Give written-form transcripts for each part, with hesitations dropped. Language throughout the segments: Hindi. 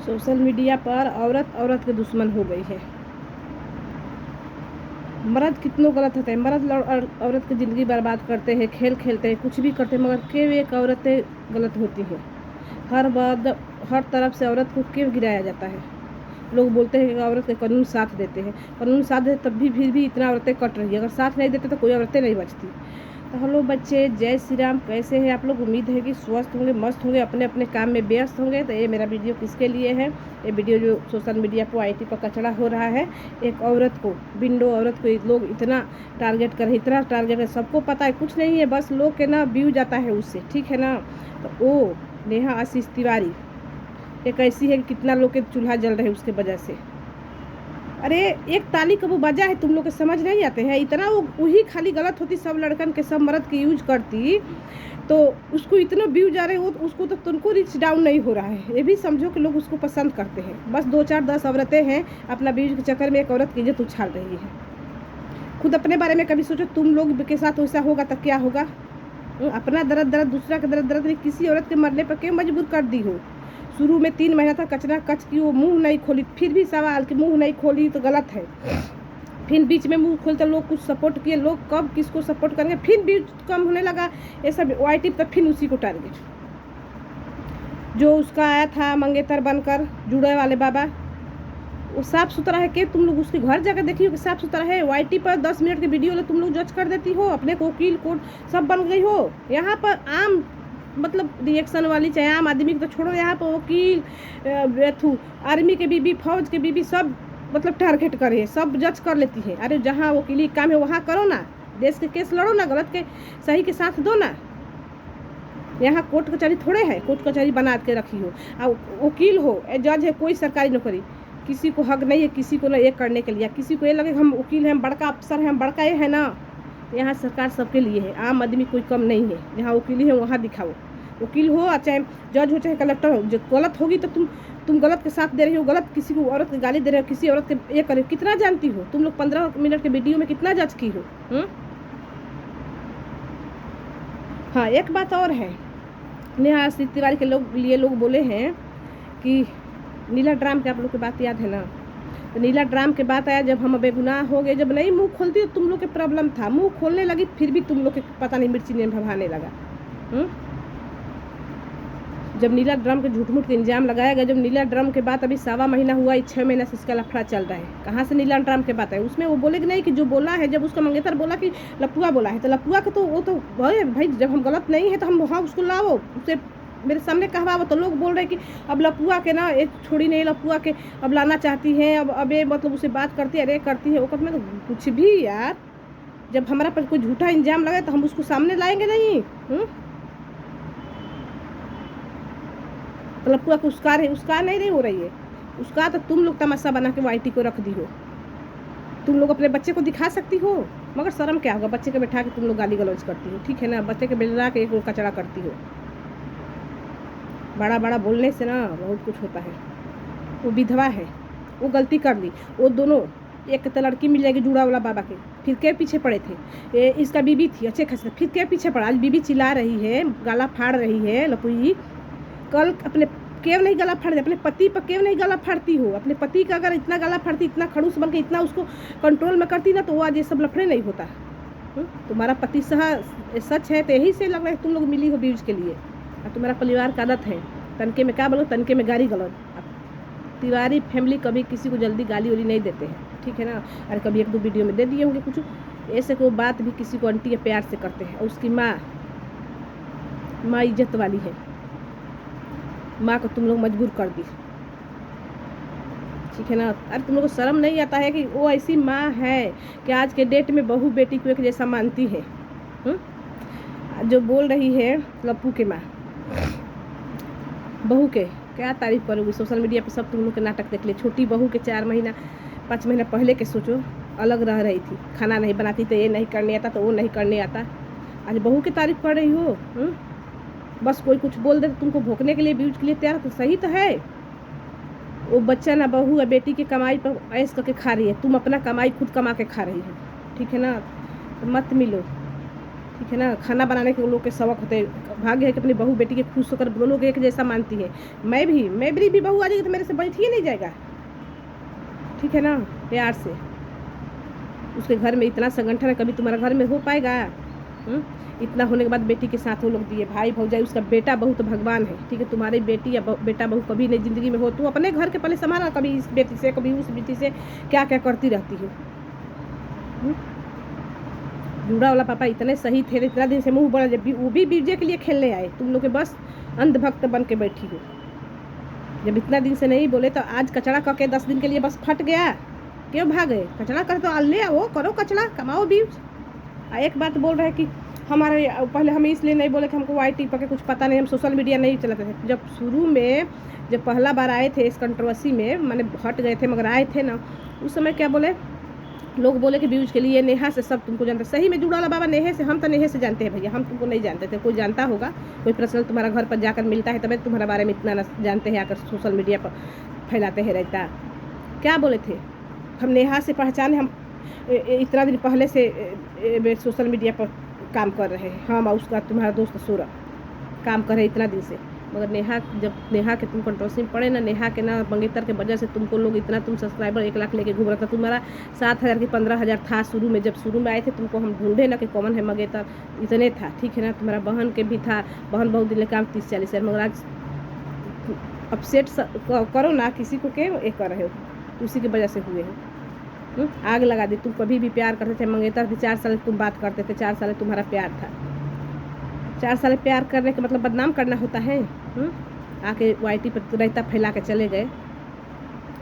सोशल मीडिया पर औरत औरत के दुश्मन हो गई है। मर्द कितनों गलत होते हैं, मर्द औरत की ज़िंदगी बर्बाद करते हैं, खेल खेलते हैं, कुछ भी करते हैं, मगर क्यों एक औरतें गलत होती हैं। हर तरफ से औरत को क्यों गिराया जाता है। लोग बोलते हैं कि औरत के कानून साथ देते हैं, कानून साथ देते तब भी फिर भी इतना औरतें कट रही है। अगर साथ नहीं देते तो कोई औरतें नहीं बचती। तो हेलो बच्चे, जय श्री राम। कैसे हैं आप लोग? उम्मीद है कि स्वस्थ होंगे, मस्त होंगे, अपने अपने काम में व्यस्त होंगे। तो ये मेरा वीडियो किसके लिए है? ये वीडियो जो सोशल मीडिया पर आईटी पर कचरा हो रहा है, एक औरत को, बिंडो औरत को लोग इतना टारगेट कर, इतना टारगेट है। सबको पता है कुछ नहीं है, बस लोग के ना व्यू जाता है उससे, ठीक है ना। तो वो नेहा आशीष तिवारी एक ऐसी है कि कितना लोग के चूल्हा जल रहे उसके वजह से। अरे एक ताली का वो वजह है, तुम लोग के समझ नहीं आते हैं। इतना वो वही खाली गलत होती, सब लड़कन के सब मर्द के यूज करती, तो उसको इतना व्यूज आ रहे हो, तो उसको तो तुमको रीच डाउन नहीं हो रहा है। ये भी समझो कि लोग उसको पसंद करते हैं। बस 2 4 10 औरतें हैं, अपना व्यूज के चक्कर में एक औरत की इज्जत उछाल रही है। खुद अपने बारे में कभी सोचो, तुम लोग के साथ वैसा होगा तो क्या होगा? अपना दर्द दर्द, दूसरा का दर्द दर्द, किसी औरत के मरने पर क्यों मजबूर कर दी हो? शुरू में 3 महीना था कचरा कच की, वो मुंह नहीं खोली, फिर भी सवाल कि मुंह नहीं खोली तो गलत है। फिर बीच में मुंह खोलते लोग कुछ सपोर्ट किए, लोग कब किसको सपोर्ट करेंगे, फिर भी कम होने लगा ये सब वाईटी, तब फिर उसी को टारगेट। जो उसका आया था मंगेतर बनकर, जुड़े वाले बाबा, वो साफ सुथरा है कि तुम लोग उसके घर जाकर देखिए कि साफ सुथरा है? वाईटी पर 10 मिनट के वीडियो लो, तुम लोग जज कर देती हो, अपने को वकील कोर्ट सब बन गई हो। यहाँ पर आम मतलब रिएक्शन वाली, चाहे आम आदमी को तो छोड़ो, यहाँ पर वकील, आर्मी के बीबी, फौज के बीबी, सब मतलब टारगेट करे, सब जज कर लेती है। अरे जहाँ वकीली काम है वहाँ करो ना, देश के केस लड़ो ना, गलत के सही के साथ दो ना। यहाँ कोर्ट कचहरी थोड़े है, कोर्ट कचहरी बना के रखी हो। अब वकील हो, जज है, कोई सरकारी नौकरी, किसी को हक नहीं है किसी को ना ये करने के लिए। किसी को ये लगे हम वकील हैं, हम बड़का अफसर हैं, हम बड़का ये है ना। यहाँ सरकार सबके लिए है, आम आदमी कोई कम नहीं है। जहाँ वकीली है वहाँ दिखाओ। वकील हो चाहे जज हो चाहे कलेक्टर हो, जो गलत होगी तो तुम गलत के साथ दे रही हो, गलत किसी को औरत की गाली दे रहे हो, किसी औरत के ये कर रहे हो। कितना जानती हो तुम लोग? 15 मिनट के वीडियो में कितना जज की हो? हाँ, एक बात और है, नेहा आशीष तिवारी के लोग बोले हैं कि नीला ड्राम के, आप लोग की बात याद है ना? तो नीला ड्राम के बात आया, जब हम बेगुनाह हो गए, जब नहीं मुंह खोलती तो तुम लोग के प्रॉब्लम था, मुंह खोलने लगी फिर भी तुम लोग के पता नहीं मिर्ची ने भभाने लगा। जब नीला ड्रम के झूठ मूठ के इंजाम लगाया गया, जब नीला ड्रम के बाद अभी 1.25 महीना हुआ, 6 महीना से इसका लफड़ा चल रहा है। कहाँ से नीला ड्रम के बात है? उसमें वो बोले कि नहीं कि जो बोला है, जब उसका मंगेतर बोला कि लपुआ बोला है, तो लपुआ का तो वो तो भाई जब हम गलत नहीं है तो हम वहाँ उसको लाओ, उसे मेरे सामने कहवाओ। तो लोग बोल रहे कि अब लपुआ के ना एक छोड़ी नहीं, लपुआ के अब लाना चाहती हैं, अब ये मतलब उसे बात करती है, अरे करती है वो करती है। तो कुछ भी यार, जब हमारा पर कोई झूठा इंजाम लगे तो हम उसको सामने लाएंगे नहीं। तो लपुआ को उसका नहीं हो रही है, उसका तो तुम लोग तमाशा बना के वाईटी को रख दी हो। तुम लोग अपने बच्चे को दिखा सकती हो, मगर शर्म क्या होगा? बच्चे को बैठा के तुम लोग गाली गलौज करती हो, ठीक है ना? बच्चे के बिलरा के एक कचरा करती हो। बड़ा बड़ा बोलने से ना बहुत कुछ होता है। वो विधवा है, वो गलती कर ली, वो दोनों, एक तो लड़की मिल जाएगी जुड़ा वाला बाबा के, फिर के पीछे पड़े थे। इसका बीबी थी अच्छे खासे, फिर के पीछे पड़ा। आज बीबी चिल्ला रही है, गाला फाड़ रही है लपुई। कल अपने केव नहीं गला फाड़, अपने पति पर केव नहीं गला फाड़ती हो? अपने पति का अगर इतना गला फाड़ती, इतना खड़ूस बन के इतना उसको कंट्रोल में करती ना, तो वो आज ये सब लफड़े नहीं होता। तुम्हारा पति सच है तो यही से लग रहा है तुम लोग मिली हो व्यूज के लिए। और तुम्हारा परिवार का आदत है तनके में क्या बोलो, तनके में गाली गलौज। तिवारी फैमिली कभी किसी को जल्दी गाली वाली नहीं देते हैं, ठीक है ना? अरे कभी 1-2 वीडियो में दे दिए होंगे कुछ ऐसे को बात भी किसी को आंटी या प्यार से करते हैं। और उसकी माँ इज्जत वाली है, माँ को तुम लोग मजबूर कर दी, ठीक है ना? अरे तुम लोग को शर्म नहीं आता है कि वो ऐसी माँ है कि आज के डेट में बहू बेटी को एक जैसा मानती है? जो बोल रही है लप्पू के माँ, बहू के क्या तारीफ करोगी? सोशल मीडिया पे सब तुम लोग के नाटक देख ले। छोटी बहू के 4-5 महीना पहले के सोचो, अलग रह रही थी, खाना नहीं बनाती तो ये नहीं करने आता, तो वो नहीं करने आता। आज बहू की तारीफ कर रही हो। बस कोई कुछ बोल दे तो तुमको भोंकने के लिए, व्यूज के लिए तैयार। तो सही तो है, वो बच्चा ना बहू है, बेटी की कमाई पर ऐश करके खा रही है, तुम अपना कमाई खुद कमा के खा रही हो, ठीक है ना? तो मत मिलो। ठीक है ना। खाना बनाने के लोग के शौक होते हैं, भाग्य है कि अपनी बहू बेटी के खुश होकर दोनों को एक जैसा मानती है। मैं भी बहू आ जाएगी तो मेरे से बैठ ही नहीं जाएगा, ठीक है ना। प्यार से उसके घर में इतना संगठन है, कभी तुम्हारा घर में हो पाएगा? इतना होने के बाद बेटी के साथ वो लोग दिए, भाई भौजाई, उसका बेटा बहू तो भगवान है, ठीक है। तुम्हारी बेटी या बेटा बहू कभी नहीं ज़िंदगी में हो, तू अपने घर के पहले संभाला, कभी इस बेटी से कभी उस बेटी से क्या क्या करती रहती हो। जूड़ा वाला पापा इतने सही थे, इतना दिन से मुंह बड़ा, जब भी वो भी बीजे के लिए खेलने आए, तुम लोग के बस अंधभक्त बन के बैठी हो। जब इतना दिन से नहीं बोले तो आज कचड़ा करके 10 दिन के लिए बस फट गया, क्यों भागे? कचड़ा कर तो ले आओ, करो कचड़ा, कमाओ व्यूज। एक बात बोल रहे हैं कि हमारे पहले हम इसलिए नहीं बोले कि हमको YT पर कुछ पता नहीं, हम सोशल मीडिया नहीं चलाते थे। जब शुरू में जब पहला बार आए थे इस कंट्रोवर्सी में, मैंने हट गए थे मगर आए थे ना, उस समय क्या बोले लोग, बोले कि व्यूज के लिए नेहा से सब तुमको जानते। सही में जुड़ा बाबा नेहा से, हम तो नेहा से जानते हैं भैया, हम तुमको नहीं जानते थे। कोई जानता होगा, कोई पर्सनल तुम्हारा घर पर जाकर मिलता है तभी तुम्हारे बारे में इतना जानते हैं, आकर सोशल मीडिया पर फैलाते हैं रहता। क्या बोले थे हम नेहा से पहचाने, हम इतना दिन पहले से सोशल मीडिया पर काम कर रहे हैं, हम और उसका तुम्हारा दोस्त सूरज काम कर रहे इतना दिन से। मगर नेहा, जब नेहा के तुम कंट्रोवर्सी में पड़े ना, नेहा के ना मंगेतर के वजह से तुमको लोग इतना, तुम सब्सक्राइबर 1 लाख लेके घूम रहा था। तुम्हारा 7,000 की 15,000 था शुरू में, जब शुरू में आए थे तुमको हम ढूंढे ना कि कौन है मंगेतर, इतने था, ठीक है ना। तुम्हारा बहन के भी था, बहन बहुत दिन काम 30-40 हज़ार, मगर आज अपसेट करो ना किसी को के ये कर रहे हो, उसी की वजह से हुए हैं। आग लगा दी। तुम कभी भी प्यार करते थे मंगेतर भी, 4 साल तुम बात करते थे, 4 साल तुम्हारा प्यार था। 4 साल प्यार करने का मतलब बदनाम करना होता है। आके YT पर रायता फैला के चले गए।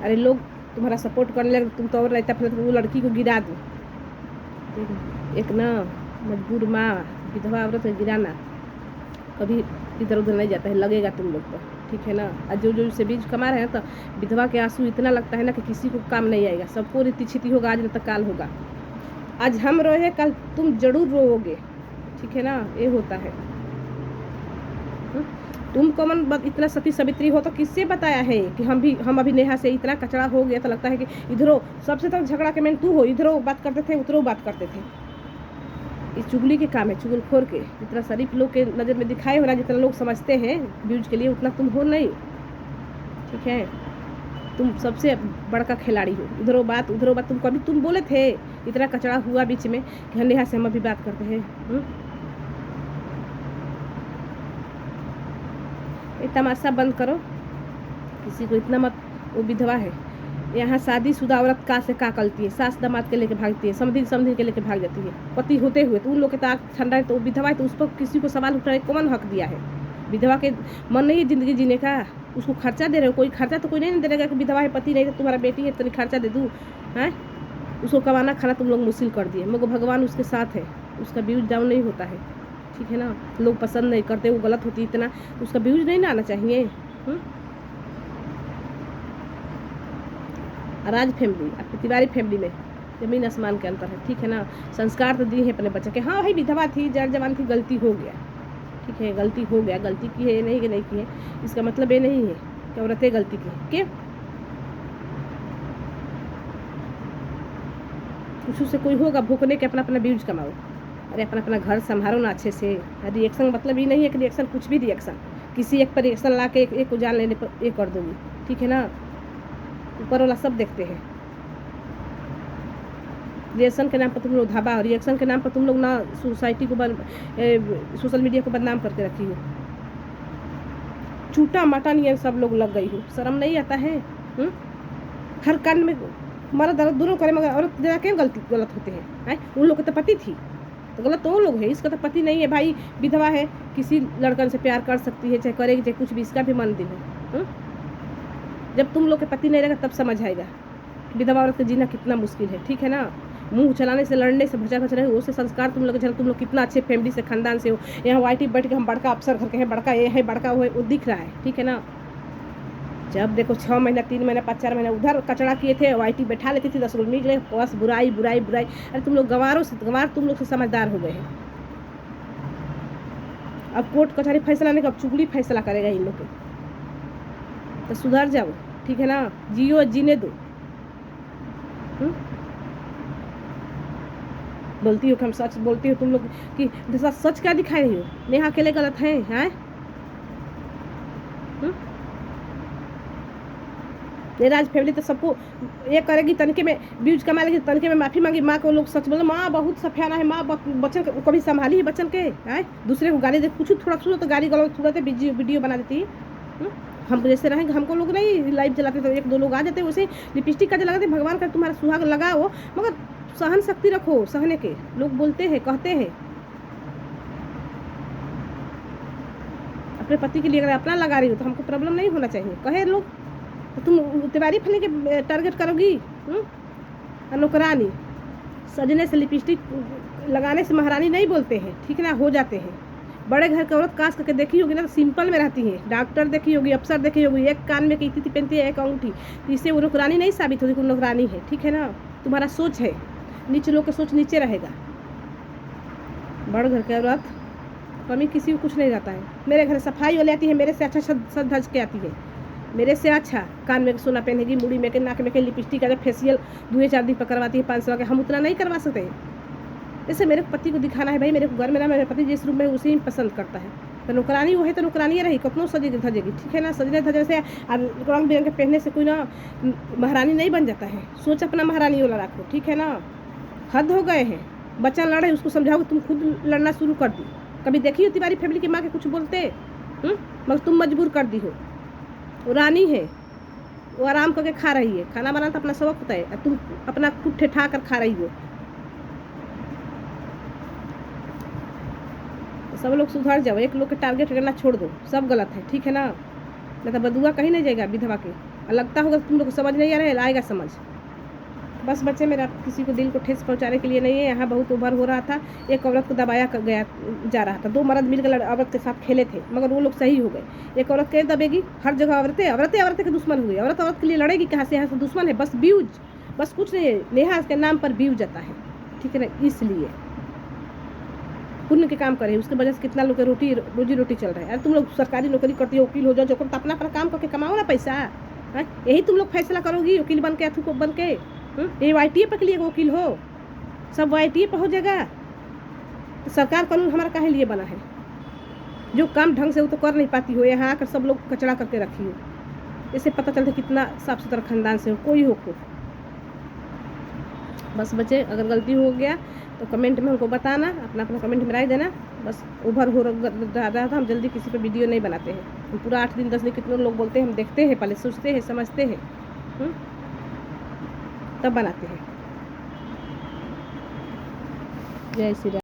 अरे लोग तुम्हारा सपोर्ट करने लगे, तुम तो और रायता फैला, वो लड़की को गिरा दो। एक ना मजबूर माँ विधवा औरत को गिराना कभी इधर उधर नहीं जाता है, लगेगा तुम लोग पर, ठीक है ना। आज जो से बीज कमा रहे हैं तो विधवा के आंसू इतना लगता है ना कि किसी को काम नहीं आएगा, सबको रीति छिति होगा, आज न तो काल होगा। आज हम रोए, कल तुम जरूर रोओगे, ठीक है ना। ये होता है। तुम कौन इतना सती सावित्री हो तो किससे बताया है कि हम अभी नेहा से इतना कचरा हो गया, तो लगता है कि इधरो सबसे तो झगड़ा के मैं तू हो, इधरो बात करते थे उधरो बात करते थे। इस चुगली के काम है, चुगलखोर के। जितना शरीफ लोग के नज़र में दिखाए हो ना, जितना लोग समझते हैं व्यूज के लिए, उतना तुम हो नहीं, ठीक है। तुम सबसे बड़का खिलाड़ी हो, इधरो बात उधरो बात। तुम कभी तुम बोले थे इतना कचरा हुआ बीच में कि नेहा से हम अभी बात करते हैं। ये तमाशा बंद करो, किसी को इतना मत। वो विधवा है, यहाँ शादीशुदा औरत का से का करती है, सास दामाद के लेके भागती है, समधी के लेके भाग जाती है, पति होते हुए। तो उन लोग के तो आग ठंडा है, तो विधवा है, तो उस पर किसी को सवाल उठाने कौन हक दिया है? विधवा के मन नहीं है ज़िंदगी जीने का, उसको खर्चा दे रहे हो। कोई खर्चा तो कोई नहीं दे रहेगा कि विधवा है, पति नहीं है, तुम्हारा बेटी है तो खर्चा दे दूँ, हैं? उसको कमाना खाना तुम लोग मुश्किल कर दिए, मगर भगवान उसके साथ है, उसका व्यूज डाउन नहीं होता है, ठीक है ना। लोग पसंद नहीं करते, वो गलत होती, इतना उसका व्यूज नहीं ना आना चाहिए। राज फैमिली, आपकी तिवारी फैमिली में जमीन आसमान के अंतर है, ठीक है ना। संस्कार तो दिए हैं अपने बच्चे के। हाँ भाई विधवा थी, जड़ जवान थी, गलती हो गया, ठीक है, गलती हो गया। गलती की है, ये नहीं कि नहीं की है, इसका मतलब ये नहीं है कि औरतें गलती की है। क्यों? कुछ से कोई होगा भूखने के अपना अपना व्यूज कमाओ। अरे अपना अपना घर संभालो ना अच्छे से। रिएक्शन मतलब ये नहीं है कि रिएक्शन कुछ भी रिएक्शन, किसी एक पर रिएक्शन ला के एक को जान लेने पर ये कर दोगी, ठीक है ना। ऊपर वाला सब देखते हैं। रिएक्शन के नाम पर तुम लोग धाबा, रिएक्शन के नाम पर तुम लोग ना सोसाइटी को सोशल मीडिया को बदनाम करके रखी हो। छूटा माटा नहीं है, सब लोग लग गई हो, शर्म नहीं आता है। हर कांड में मर्द औरत दोनों करे, मगर औरत जरा क्यों गलत होते हैं? उन लोग के तो पति थी तो गलत तो वो लोग है, इसका तो पति नहीं है भाई, विधवा है, किसी लड़कन से प्यार कर सकती है, चाहे करेगी चाहे कुछ भी, इसका भी मन दिन है। जब तुम लोग के पति नहीं रहेगा तब समझ आएगा विधवा औरत का जीना कितना मुश्किल है, ठीक है ना। मुंह चलाने से, लड़ने से, भचा भच रहे हो, उससे संस्कार तुम लोग कितना अच्छे फैमिली से, खानदान से हो। यहाँ YT बैठ के हम बड़का अफसर घर के हैं, बड़का ये है, बड़का वो है, वो दिख रहा है, ठीक है ना। जब देखो 6 महीना 3 महीना 5-4 महीना उधर कचड़ा किए थे, YT बैठा लेती थी, 10 लोग निकले, बस बुराई बुराई बुराई। अरे तुम लोग गंवार तुम लोग से समझदार हो गए हैं। अब कोर्ट कचहरी फैसला नहीं, अब चुगली फैसला करेगा इन लोग के, तो सुधर जाओ, ठीक है ना। जियो, जीने दो। बोलती हो कि हम सच बोलती हो तुम लोग कि सच क्या दिखाई रही हो? नेहा अकेले गलत हैं? ये राज फैमिली तो सबको ये करेगी, तनके में व्यूज कमा लेगी, तनके में माफ़ी मांगी। माँ को लोग सच बोले, माँ बहुत सफियाना है, माँ बच्चन को कभी संभाली है बच्चन के हैं? दूसरे को गाली दे, कुछ थोड़ा सुनो तो गाली गलौज थोड़ा सा वीडियो बना देती है। हम जैसे रहेंगे, हमको लोग नहीं लाइव चलाते तो एक दो लोग आ जाते, वैसे लिपस्टिक का लगाते। भगवान का तुम्हारा सुहाग लगाओ, मगर सहन शक्ति रखो सहने के। लोग बोलते हैं, कहते हैं, अपने पति के लिए अगर अपना लगा रही हो तो हमको प्रॉब्लम नहीं होना चाहिए। कहे लोग तुम तिवारी फले के टारगेट करोगी। नौकरानी सजने से, लिपस्टिक लगाने से महारानी नहीं बोलते हैं, ठीक ना, हो जाते हैं। बड़े घर की औरत काश करके देखी होगी ना तो सिंपल में रहती है। डॉक्टर देखी होगी, अफसर देखी होगी, एक कान में की इतनी पहनती है, एक अंगूठी, तो इससे वो नौकरानी नहीं साबित होती, नौकरानी है, ठीक है ना। तुम्हारा सोच है, नीचे लोग का सोच नीचे रहेगा। बड़े घर की औरत कमी किसी को कुछ नहीं रहता है। मेरे घर सफाई वाली आती है, मेरे से अच्छा सज धज के आती है, मेरे से अच्छा कान में सोना पहनेगी, मुड़ी में के, नाक में के, लिपस्टिक का फेसियल 2-4 दिन पर करवाती है 500 के। हम उतना नहीं करवा सकते। जैसे मेरे पति को दिखाना है भाई, मेरे घर में ना, मेरे पति जिस रूम में उसी में पसंद करता है, तो नौकरानी वो है तो नौकरानी रही, कतनों सजेगी धजेगी, ठीक है ना। सजने धजने से रंग बिरंग के पहनने से कोई ना महारानी नहीं बन जाता है। सोच अपना महारानी वाला रखो, ठीक है ना। हद हो गए हैं। बच्चा लड़े उसको समझाओ, तुम खुद लड़ना शुरू कर दी। कभी देखी हो तिवारी फैमिली की माँ के कुछ बोलते? मगर तुम मजबूर कर दी हो। वो रानी है, वो आराम करके खा रही है, खाना बनाना तो अपना सबक होता है, तुम अपना खुद ठेठा कर खा रही हो। सब लोग सुधर जाओ, एक लोग के टारगेट करना छोड़ दो, सब गलत है, ठीक है ना। नहीं तो बदुआ कहीं नहीं जाएगा विधवा के। लगता होगा तुम लोग को समझ नहीं आ रहा है, आएगा समझ। बस बच्चे, मेरा किसी को दिल को ठेस पहुंचाने के लिए नहीं है। यहाँ बहुत ओवर हो रहा था, एक औरत को दबाया गया जा रहा था, 2 मर्द मिलकर औरत के साथ खेले थे, मगर वो लोग सही हो गए। एक औरत कैसे दबेगी? हर जगह औरतें औरतें औरतें के दुश्मन हुए। औरत औरत के लिए लड़ेगी कहाँ से? यहाँ से दुश्मन है, बस व्यूज, बस कुछ नहीं है। नेहा के नाम पर व्यूज आता है, ठीक है ना। इसलिए पुण्य के काम करे, उसके वजह से कितना लोग रोजी रोटी चल रहा है। अरे तुम लोग सरकारी नौकरी करती हो, वकील हो जाओ, जो तो अपना काम करके कमाओ ना पैसा। यही तुम लोग फैसला करोगी वकील बन के, अथू को बन के। ये YTA पर के लिए वकील हो, सब YTA पर हो जाएगा। तो सरकार कानून हमारा काहे लिए बना है? जो काम ढंग से वो तो कर नहीं पाती हो, यहाँ आकर सब लोग कचड़ा करके रखी हो। इससे पता चलता कितना साफ सुथरा खानदान से हो, कोई हो को। बस बच्चे, अगर गलती हो गया तो कमेंट में हमको बताना, अपना अपना कमेंट में राय देना। बस ओवर हो रहा था, हम जल्दी किसी पे वीडियो नहीं बनाते हैं। हम पूरा 8 दिन 10 दिन कितने लोग बोलते हैं, हम देखते हैं, पहले सोचते हैं, समझते हैं, तब बनाते हैं। जय श्री राम।